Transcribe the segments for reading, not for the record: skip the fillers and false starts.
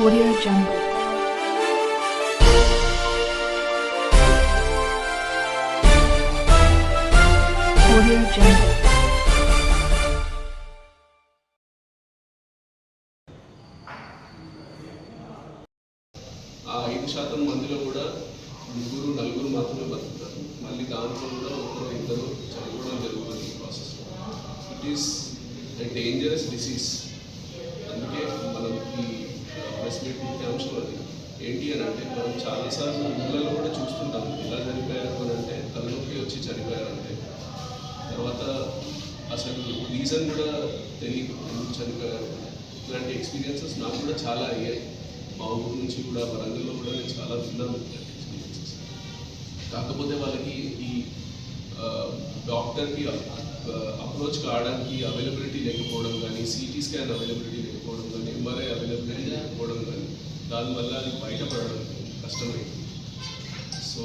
Audio Jungle. Audio Jungle. ఆ 5% మందిలో కూడా ముగ్గురు నలుగురు మాత్రమే బతుకుతారు. మళ్ళీ దాంట్లో కూడా ఒకరు ఇద్దరు చనిపోవడం జరుగుతుంది ఈ process. It is a dangerous disease. అందుకే మనం ఈ ప్రెస్ మీట్ ముఖ్య అంశం అది ఏంటి అని అంటే, మనం చాలాసార్లు ఊళ్ళలో కూడా చూస్తుంటాం ఎలా చనిపోయారు అని అంటే, తలనొప్పి వచ్చి చనిపోయారంటే. తర్వాత అసలు రీజన్ కూడా తెలియదు ఎందుకు చనిపోయారు. ఇలాంటి ఎక్స్పీరియన్సెస్ నాకు కూడా చాలా అయ్యాయి. మా ఊరు నుంచి కూడా వరంగల్లో కూడా నేను చాలా విన్నాను ఎక్స్పీరియన్సెస్. కాకపోతే వాళ్ళకి ఈ డాక్టర్కి అప్రోచ్ కావడానికి అవైలబిలిటీ లేకపోవడం కానీ, సిటీ స్కాన్ అవైలబిలిటీ లేకపోవడం కానీ, ఎంఆర్ఐ అవైలబిలిటీ లేకపోవడం కానీ, దానివల్ల అది బయటపడడం కష్టమైంది. So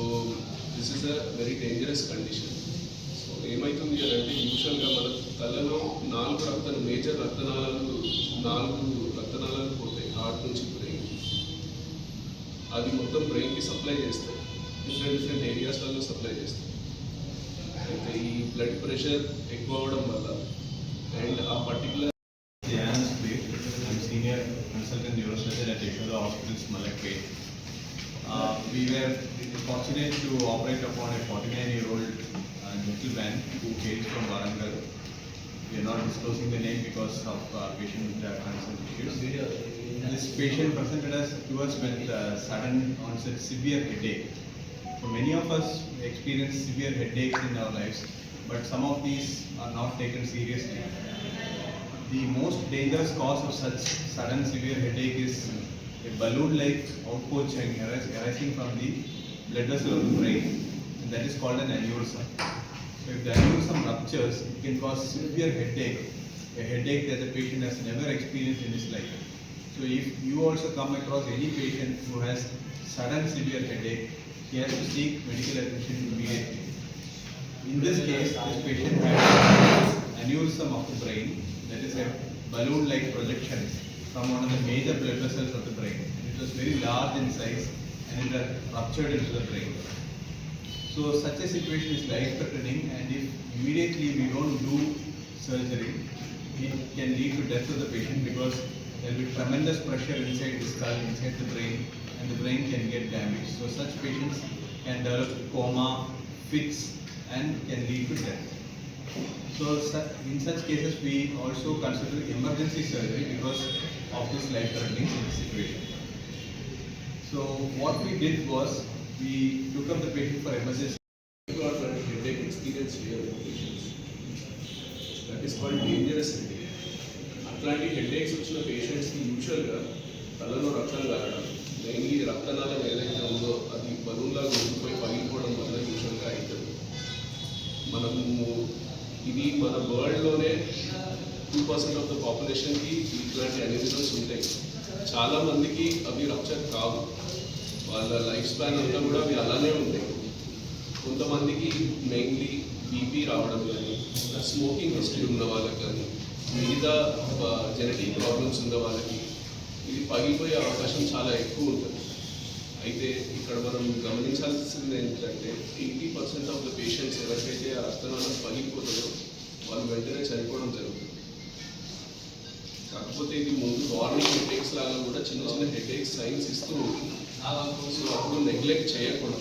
this is a very dangerous condition. So ఏమవుతుంది అని అంటే, యూజువల్గా మన తలలో మేజర్ రక్తనాళాలు 4 రక్తనాళాలు పోతాయి హార్ట్ నుంచి బ్రెయిన్. అది మొత్తం బ్రెయిన్కి సప్లై చేస్తాయి, డిఫరెంట్ ఏరియాస్లలో సప్లై చేస్తాయి. అయితే ఈ బ్లడ్ ప్రెషర్ ఎక్కువ అవడం వల్ల అండ్ ఆ particular I'm senior consultant neurosurgeon at Yashoda Hospitals, Malakpet. We were fortunate to operate upon a 49-year-old gentleman who hails from Warangal. We are not disclosing the name because of patient consent issues. This patient presented to us with sudden onset severe headache. So many of us experience severe headaches in our lives, but some of these are not taken seriously. The most dangerous cause of such sudden severe headache is a balloon-like outpouching arising from the blood vessel of the brain, and that is called an aneurysm. So if the aneurysm ruptures, it can cause severe headache, a headache that the patient has never experienced in his life. So if you also come across any patient who has sudden severe headache, he has to seek medical attention immediately. In this case, this patient had aneurysm of the brain, that is a balloon-like projection from one of the major blood vessels of the brain. It was very large in size and it had ruptured into the brain. So such a situation is life-threatening, and if immediately we don't do surgery, it can lead to death of the patient because there will be tremendous pressure inside the skull, inside the brain, and the brain can get damaged. So such patients can develop coma, fits, and can lead to death. So in such cases, we also consider emergency surgery because of this life-threatening situation. So what we did was, we took up the patient for emergency. We got a headache experience here in patients. That is called dangerous headache. అట్లాంటి headaches వచ్చిన పేషెంట్స్కి యూజువల్గా తలలో రక్తం కారడం, mainly రక్తనాళం ఏదైతే ఉందో అది బలూన్లాగా ఉండిపోయి పగిలిపోవడం వల్ల యూజువల్గా అవుతుంది. మనము ఇది మన వరల్డ్లోనే 2% ఆఫ్ ద పాపులేషన్కి ఇట్లాంటి అన్యూరిజమ్స్ ఉంటాయి. చాలామందికి అవి రప్చర్ కావు, వాళ్ళ లైఫ్ స్పాన్ అంతా కూడా అవి అలానే ఉంటాయి. కొంతమందికి మెయిన్లీ బీపీ రావడం కానీ, స్మోకింగ్ హిస్టరీ ఉన్న వాళ్ళకి కానీ, మిగతా జెనెటిక్ ప్రాబ్లమ్స్ ఉన్న వాళ్ళకి ఇది పగిలిపోయే అవకాశం చాలా ఎక్కువ ఉంటుంది. అయితే ఇక్కడ మనం గమనించాల్సింది ఏంటంటే, 80% ఆఫ్ ద పేషెంట్స్ ఎవరికైతే ఆ రక్తనాళం పగిలిపోతుందో వాళ్ళు వెంటనే చనిపోవడం జరుగుతుంది. కాకపోతే ఇది ముందు వార్నింగ్ హెడేక్స్ లాగా కూడా చిన్న చిన్న హెడేక్స్ సైన్స్ ఇస్తూ ఉంటుంది. సో అప్పుడు నెగ్లెక్ట్ చేయకూడదు.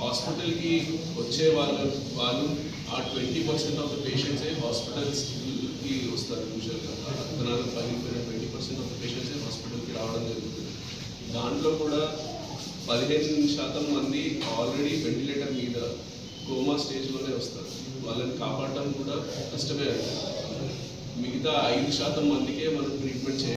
హాస్పిటల్కి వచ్చే వాళ్ళు ఆ 20% ఆఫ్ ద పేషెంట్సే హాస్పిటల్స్కి వస్తారు. యూజువల్గా రక్తనాళం పగిలిపోయిన 20% ఆఫ్ ద పేషెంట్సే హాస్పిటల్కి రావడం జరుగుతుంది. దాంట్లో కూడా 15% మంది ఆల్రెడీ వెంటిలేటర్ మీద కోమా స్టేజ్లోనే వస్తారు. వాళ్ళని కాపాడటం కూడా కష్టమే అవుతుంది. మిగతా 5% మందికే మనం ట్రీట్మెంట్ చేయాలి.